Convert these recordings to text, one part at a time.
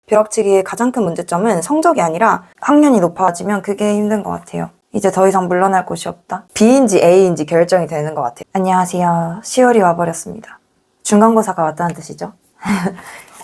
벼락치기의 가장 큰 문제점은 성적이 아니라 학년이 높아지면 그게 힘든 것 같아요. 이제 더 이상 물러날 곳이 없다. B인지 A인지 결정이 되는 것 같아요. 안녕하세요. 10월이 와버렸습니다. 중간고사가 왔다는 뜻이죠.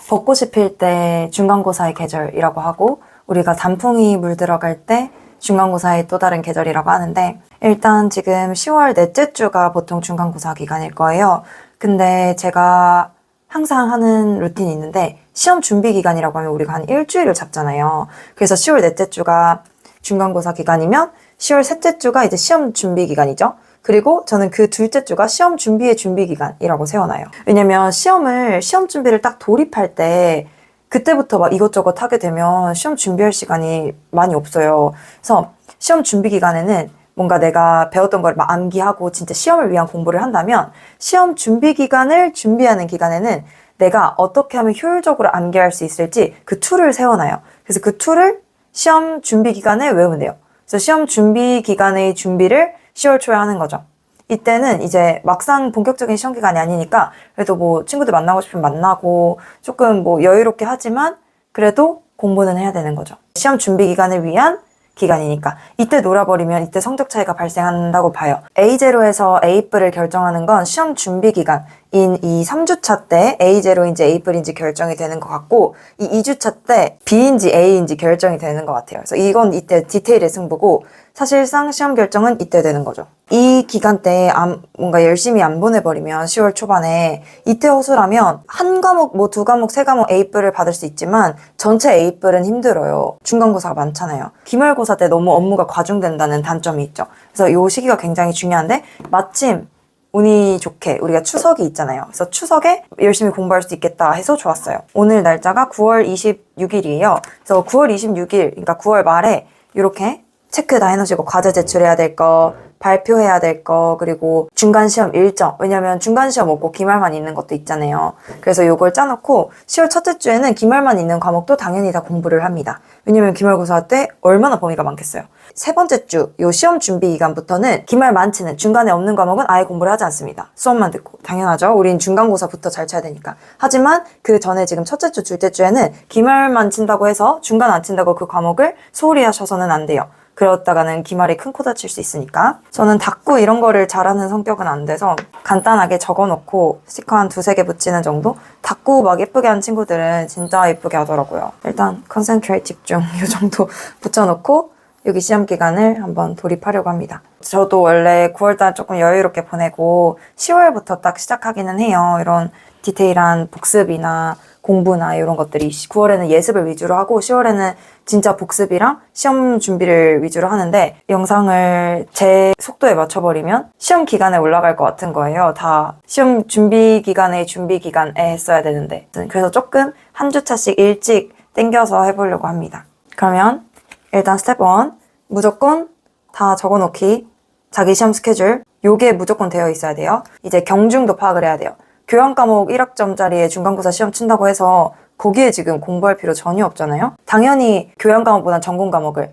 벚꽃이 필 때 중간고사의 계절이라고 하고, 우리가 단풍이 물들어갈 때 중간고사의 또 다른 계절이라고 하는데, 일단 지금 10월 넷째 주가 보통 중간고사 기간일 거예요. 근데 제가 항상 하는 루틴이 있는데, 시험 준비 기간이라고 하면 우리가 한 일주일을 잡잖아요. 그래서 10월 넷째 주가 중간고사 기간이면 10월 셋째 주가 이제 시험 준비 기간이죠. 그리고 저는 그 둘째 주가 시험 준비의 준비 기간이라고 세워놔요. 왜냐면 시험 준비를 딱 돌입할 때 그때부터 막 이것저것 하게 되면 시험 준비할 시간이 많이 없어요. 그래서 시험 준비 기간에는 뭔가 내가 배웠던 걸 막 암기하고 진짜 시험을 위한 공부를 한다면, 시험 준비 기간을 준비하는 기간에는 내가 어떻게 하면 효율적으로 암기할 수 있을지 그 툴을 세워놔요. 그래서 그 툴을 시험 준비 기간에 외우면 돼요. 그래서 시험 준비 기간의 준비를 10월 초에 하는 거죠. 이때는 이제 막상 본격적인 시험 기간이 아니니까 그래도 뭐 친구들 만나고 싶으면 만나고 조금 뭐 여유롭게 하지만 그래도 공부는 해야 되는 거죠. 시험 준비 기간을 위한 기간이니까 이때 놀아버리면 이때 성적 차이가 발생한다고 봐요. A0에서 A뿔을 결정하는 건 시험 준비 기간인 이 3주차 때 A0인지 A뿔인지 결정이 되는 것 같고, 이 2주차 때 B인지 A인지 결정이 되는 것 같아요. 그래서 이건 이때 디테일의 승부고, 사실상 시험 결정은 이때 되는 거죠. 이 기간 때 뭔가 열심히 안 보내버리면 10월 초반에 이때 허술하면 한 과목, 뭐 두 과목, 세 과목 A뿔을 받을 수 있지만 전체 A뿔은 힘들어요. 중간고사가 많잖아요. 기말고사 때 너무 업무가 과중된다는 단점이 있죠. 그래서 이 시기가 굉장히 중요한데, 마침 운이 좋게 우리가 추석이 있잖아요. 그래서 추석에 열심히 공부할 수 있겠다 해서 좋았어요. 오늘 날짜가 9월 26일이에요. 그래서 9월 26일, 그러니까 9월 말에 이렇게 체크 다 해놓으시고, 과제 제출해야 될 거, 발표해야 될 거, 그리고 중간시험 일정. 왜냐면 중간시험 없고 기말만 있는 것도 있잖아요. 그래서 요걸 짜놓고 10월 첫째 주에는 기말만 있는 과목도 당연히 다 공부를 합니다. 왜냐면 기말고사 때 얼마나 범위가 많겠어요. 세 번째 주, 요 시험 준비 기간부터는 기말 많지는 중간에 없는 과목은 아예 공부를 하지 않습니다. 수업만 듣고. 당연하죠. 우린 중간고사부터 잘 쳐야 되니까. 하지만 그 전에 지금 첫째 주, 둘째 주에는 기말만 친다고 해서 중간 안 친다고 그 과목을 소홀히 하셔서는 안 돼요. 그러다가는 기말에 큰 코 다칠 수 있으니까. 저는 닦고 이런 거를 잘하는 성격은 안 돼서 간단하게 적어놓고 스티커 한 두세 개 붙이는 정도? 닦고 막 예쁘게 한 친구들은 진짜 예쁘게 하더라고요. 일단 컨센트레이트 집중 이 정도 붙여놓고 여기 시험 기간을 한번 돌입하려고 합니다. 저도 원래 9월달 조금 여유롭게 보내고 10월부터 딱 시작하기는 해요. 이런 디테일한 복습이나 공부나 이런 것들이 9월에는 예습을 위주로 하고 10월에는 진짜 복습이랑 시험 준비를 위주로 하는데, 영상을 제 속도에 맞춰버리면 시험 기간에 올라갈 것 같은 거예요. 다 시험 준비 기간에 준비 기간에 했어야 되는데. 그래서 조금 한 주차씩 일찍 땡겨서 해보려고 합니다. 그러면 일단 스텝 1, 무조건 다 적어놓기. 자기 시험 스케줄, 요게 무조건 되어 있어야 돼요. 이제 경중도 파악을 해야 돼요. 교양 과목 1학점짜리의 중간고사 시험 친다고 해서 거기에 지금 공부할 필요 전혀 없잖아요. 당연히 교양 과목보단 전공 과목을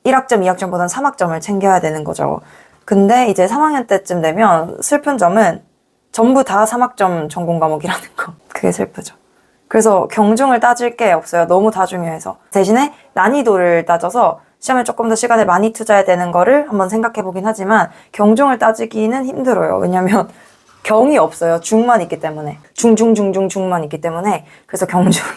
1학점, 2학점보단 3학점을 챙겨야 되는 거죠. 근데 이제 3학년 때쯤 되면 슬픈 점은 전부 다 3학점 전공 과목이라는 거. 그게 슬프죠. 그래서 경중을 따질 게 없어요. 너무 다 중요해서. 대신에 난이도를 따져서 시험에 조금 더 시간을 많이 투자해야 되는 거를 한번 생각해 보긴 하지만, 경중을 따지기는 힘들어요. 왜냐면 경이 없어요. 중만 있기 때문에. 중만 있기 때문에. 그래서 경중이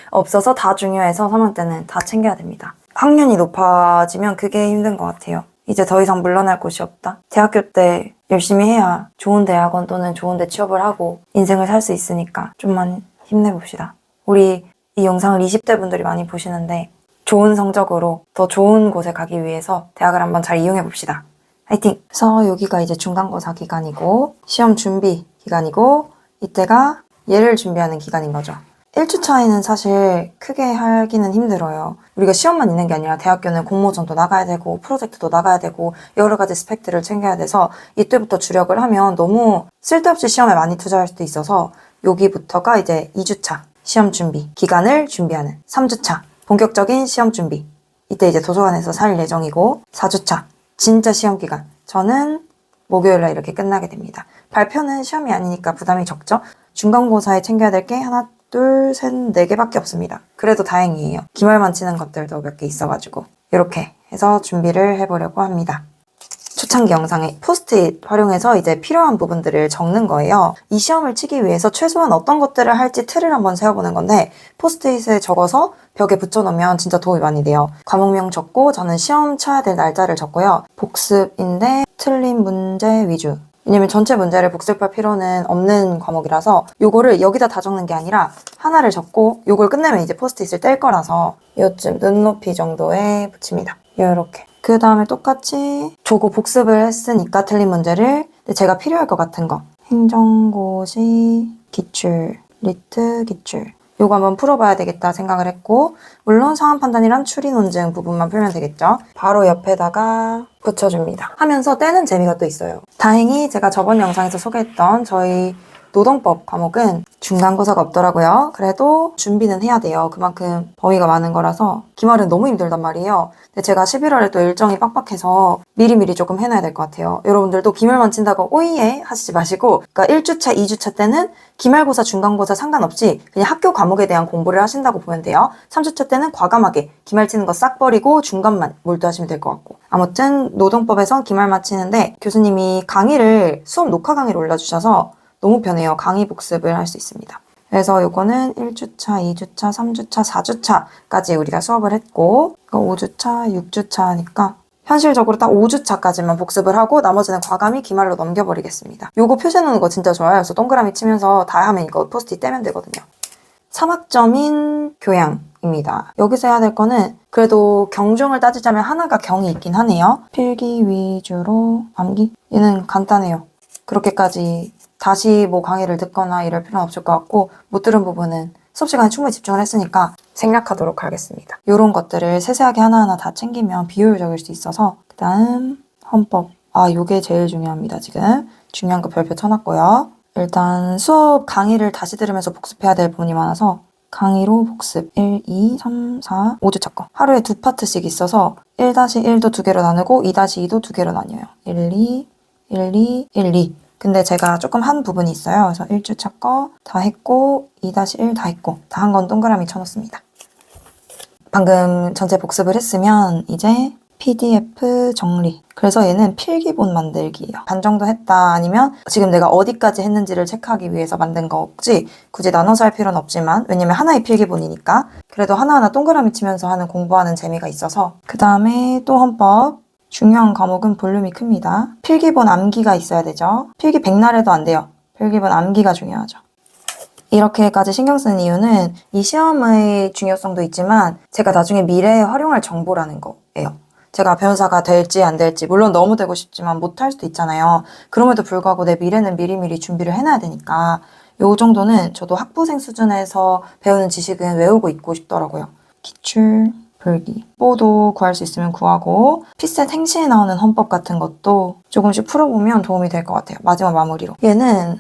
없어서 다 중요해서 3학년 때는 다 챙겨야 됩니다. 학년이 높아지면 그게 힘든 것 같아요. 이제 더 이상 물러날 곳이 없다. 대학교 때 열심히 해야 좋은 대학원 또는 좋은 데 취업을 하고 인생을 살 수 있으니까 좀만 힘내봅시다. 우리 이 영상을 20대 분들이 많이 보시는데 좋은 성적으로 더 좋은 곳에 가기 위해서 대학을 한번 잘 이용해봅시다. 화이팅! 그래서 여기가 이제 중간고사 기간이고 시험 준비 기간이고 이때가 얘를 준비하는 기간인 거죠. 1주 차이는 사실 크게 하기는 힘들어요. 우리가 시험만 있는 게 아니라 대학교는 공모전도 나가야 되고 프로젝트도 나가야 되고 여러 가지 스펙들을 챙겨야 돼서 이때부터 주력을 하면 너무 쓸데없이 시험에 많이 투자할 수도 있어서 여기부터가 이제 2주차 시험 준비 기간을 준비하는, 3주차 본격적인 시험 준비, 이때 이제 도서관에서 살 예정이고, 4주차 진짜 시험 기간, 저는 목요일날 이렇게 끝나게 됩니다. 발표는 시험이 아니니까 부담이 적죠. 중간고사에 챙겨야 될 게 하나 둘, 셋, 네 개밖에 없습니다. 그래도 다행이에요. 기말만 치는 것들도 몇 개 있어가지고 이렇게 해서 준비를 해보려고 합니다. 초창기 영상에 포스트잇 활용해서 이제 필요한 부분들을 적는 거예요. 이 시험을 치기 위해서 최소한 어떤 것들을 할지 틀을 한번 세워보는 건데 포스트잇에 적어서 벽에 붙여놓으면 진짜 도움이 많이 돼요. 과목명 적고 저는 시험 쳐야 될 날짜를 적고요. 복습인데 틀린 문제 위주. 왜냐면 전체 문제를 복습할 필요는 없는 과목이라서 요거를 여기다 다 적는 게 아니라 하나를 적고 요걸 끝내면 이제 포스트잇을 뗄 거라서 요쯤 눈높이 정도에 붙입니다. 요렇게. 그 다음에 똑같이 저거 복습을 했으니까 틀린 문제를 제가 필요할 것 같은 거 행정고시 기출, 리트 기출 요거 한번 풀어봐야 되겠다 생각을 했고 물론 상황 판단이랑 추리 논증 부분만 풀면 되겠죠. 바로 옆에다가 붙여줍니다. 하면서 떼는 재미가 또 있어요. 다행히 제가 저번 영상에서 소개했던 저희 노동법 과목은 중간고사가 없더라고요. 그래도 준비는 해야 돼요. 그만큼 범위가 많은 거라서 기말은 너무 힘들단 말이에요. 근데 제가 11월에 또 일정이 빡빡해서 미리미리 조금 해놔야 될 것 같아요. 여러분들도 기말만 친다고 오이에 하시지 마시고 그러니까 1주차, 2주차 때는 기말고사, 중간고사 상관없이 그냥 학교 과목에 대한 공부를 하신다고 보면 돼요. 3주차 때는 과감하게 기말 치는 거 싹 버리고 중간만 몰두하시면 될 것 같고 아무튼 노동법에서 기말만 치는데 교수님이 강의를 수업 녹화 강의를 올려주셔서 너무 편해요. 강의 복습을 할 수 있습니다. 그래서 요거는 1주차, 2주차, 3주차, 4주차까지 우리가 수업을 했고 5주차, 6주차니까 현실적으로 딱 5주차까지만 복습을 하고 나머지는 과감히 기말로 넘겨버리겠습니다. 요거 표시해놓는 거 진짜 좋아요. 그래서 동그라미 치면서 다 하면 이거 포스트잇 떼면 되거든요. 3학점인 교양입니다. 여기서 해야 될 거는 그래도 경중을 따지자면 하나가 경이 있긴 하네요. 필기 위주로 암기? 얘는 간단해요. 그렇게까지 다시 뭐 강의를 듣거나 이럴 필요는 없을 것 같고 못 들은 부분은 수업 시간에 충분히 집중을 했으니까 생략하도록 하겠습니다. 이런 것들을 세세하게 하나하나 다 챙기면 비효율적일 수 있어서 그 다음 헌법. 요게 제일 중요합니다. 지금 중요한 거 별표 쳐놨고요. 일단 수업 강의를 다시 들으면서 복습해야 될 부분이 많아서 강의로 복습 1, 2, 3, 4, 5주차 거 하루에 2파트씩 있어서 1-1도 2개로 나누고 2-2도 2개로 나뉘어요. 1, 2, 1, 2, 1, 2 근데 제가 조금 한 부분이 있어요. 그래서 1주차 거 다 했고 2-1 다 했고 다 한 건 동그라미 쳐놓습니다. 방금 전체 복습을 했으면 이제 PDF 정리. 그래서 얘는 필기본 만들기예요. 반 정도 했다 아니면 지금 내가 어디까지 했는지를 체크하기 위해서 만든 거지 굳이 나눠서 할 필요는 없지만 왜냐면 하나의 필기본이니까 그래도 하나하나 동그라미 치면서 하는 공부하는 재미가 있어서 그 다음에 또 헌법. 중요한 과목은 볼륨이 큽니다. 필기본 암기가 있어야 되죠. 필기 백날해도 안 돼요. 필기본 암기가 중요하죠. 이렇게까지 신경 쓰는 이유는 이 시험의 중요성도 있지만 제가 나중에 미래에 활용할 정보라는 거예요. 제가 변호사가 될지 안 될지 물론 너무 되고 싶지만 못할 수도 있잖아요. 그럼에도 불구하고 내 미래는 미리미리 준비를 해놔야 되니까 요 정도는 저도 학부생 수준에서 배우는 지식은 외우고 있고 싶더라고요. 기출, 불기, 뽀도 구할 수 있으면 구하고 피셋 행시에 나오는 헌법 같은 것도 조금씩 풀어보면 도움이 될 것 같아요. 마지막 마무리로. 얘는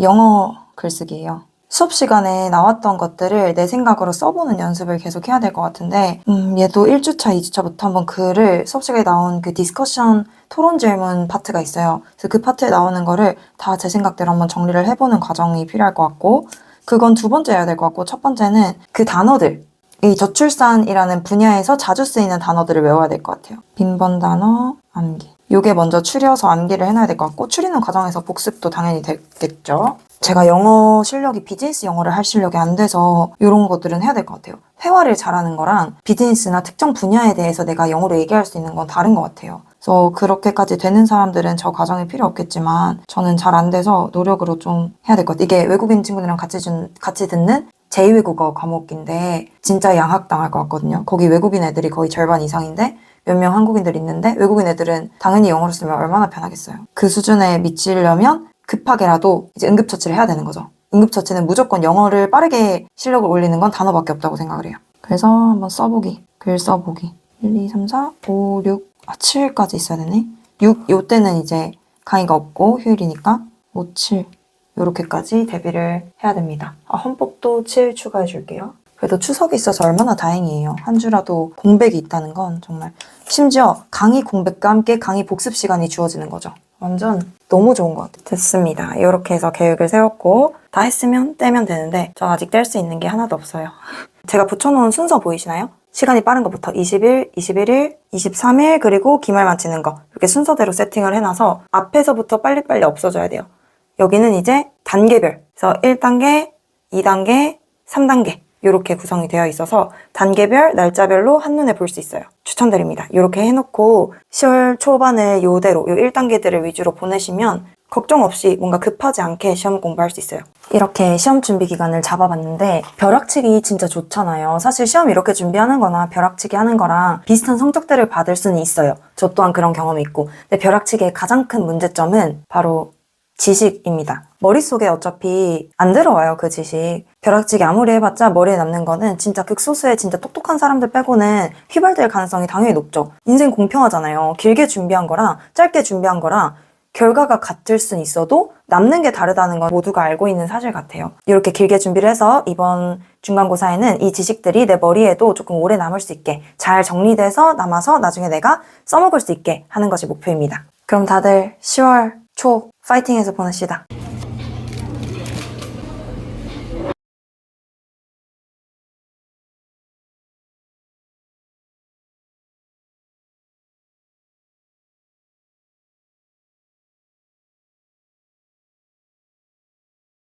영어 글쓰기예요. 수업 시간에 나왔던 것들을 내 생각으로 써보는 연습을 계속 해야 될 것 같은데 얘도 1주차, 2주차부터 한번 글을 수업 시간에 나온 그 디스커션 토론 질문 파트가 있어요. 그래서 그 파트에 나오는 거를 다 제 생각대로 한번 정리를 해보는 과정이 필요할 것 같고 그건 두 번째 해야 될 것 같고 첫 번째는 그 단어들 이 저출산이라는 분야에서 자주 쓰이는 단어들을 외워야 될 것 같아요. 빈번 단어, 암기. 요게 먼저 추려서 암기를 해놔야 될 것 같고 추리는 과정에서 복습도 당연히 되겠죠. 제가 영어 실력이 비즈니스 영어를 할 실력이 안 돼서 이런 것들은 해야 될 것 같아요. 회화를 잘하는 거랑 비즈니스나 특정 분야에 대해서 내가 영어로 얘기할 수 있는 건 다른 것 같아요. 그래서 그렇게까지 되는 사람들은 저 과정이 필요 없겠지만 저는 잘 안 돼서 노력으로 좀 해야 될 것 같아요. 이게 외국인 친구들이랑 같이 듣는 제2외국어 과목인데 진짜 양학당할 것 같거든요. 거기 외국인 애들이 거의 절반 이상인데 몇 명 한국인들 있는데 외국인 애들은 당연히 영어로 쓰면 얼마나 편하겠어요. 그 수준에 미치려면 급하게라도 이제 응급처치를 해야 되는 거죠. 응급처치는 무조건 영어를 빠르게 실력을 올리는 건 단어밖에 없다고 생각을 해요. 그래서 한번 써보기, 글 써보기 1, 2, 3, 4, 5, 6, 7까지 있어야 되네. 6, 요때는 이제 강의가 없고 휴일이니까 5, 7 요렇게까지 대비를 해야 됩니다. 헌법도 7 추가해 줄게요. 그래도 추석이 있어서 얼마나 다행이에요. 한 주라도 공백이 있다는 건 정말 심지어 강의 공백과 함께 강의 복습 시간이 주어지는 거죠. 완전 너무 좋은 것 같아요. 됐습니다. 이렇게 해서 계획을 세웠고 다 했으면 떼면 되는데 전 아직 뗄 수 있는 게 하나도 없어요. 제가 붙여놓은 순서 보이시나요? 시간이 빠른 것부터 20일, 21일, 23일, 그리고 기말 마치는 거 이렇게 순서대로 세팅을 해놔서 앞에서부터 빨리빨리 없어져야 돼요. 여기는 이제 단계별, 그래서 1단계, 2단계, 3단계 이렇게 구성이 되어 있어서 단계별, 날짜별로 한눈에 볼 수 있어요. 추천드립니다. 이렇게 해놓고 10월 초반에 요대로 요 1단계들을 위주로 보내시면 걱정 없이 뭔가 급하지 않게 시험 공부할 수 있어요. 이렇게 시험 준비 기간을 잡아봤는데 벼락치기 진짜 좋잖아요. 사실 시험 이렇게 준비하는 거나 벼락치기 하는 거랑 비슷한 성적들을 받을 수는 있어요. 저 또한 그런 경험이 있고. 근데 벼락치기의 가장 큰 문제점은 바로 지식입니다. 머릿속에 어차피 안 들어와요, 그 지식. 벼락치기 아무리 해봤자 머리에 남는 거는 진짜 극소수의 진짜 똑똑한 사람들 빼고는 휘발될 가능성이 당연히 높죠. 인생 공평하잖아요. 길게 준비한 거랑 짧게 준비한 거랑 결과가 같을 순 있어도 남는 게 다르다는 건 모두가 알고 있는 사실 같아요. 이렇게 길게 준비를 해서 이번 중간고사에는 이 지식들이 내 머리에도 조금 오래 남을 수 있게 잘 정리돼서 남아서 나중에 내가 써먹을 수 있게 하는 것이 목표입니다. 그럼 다들 10월 초 파이팅해서 보냅시다.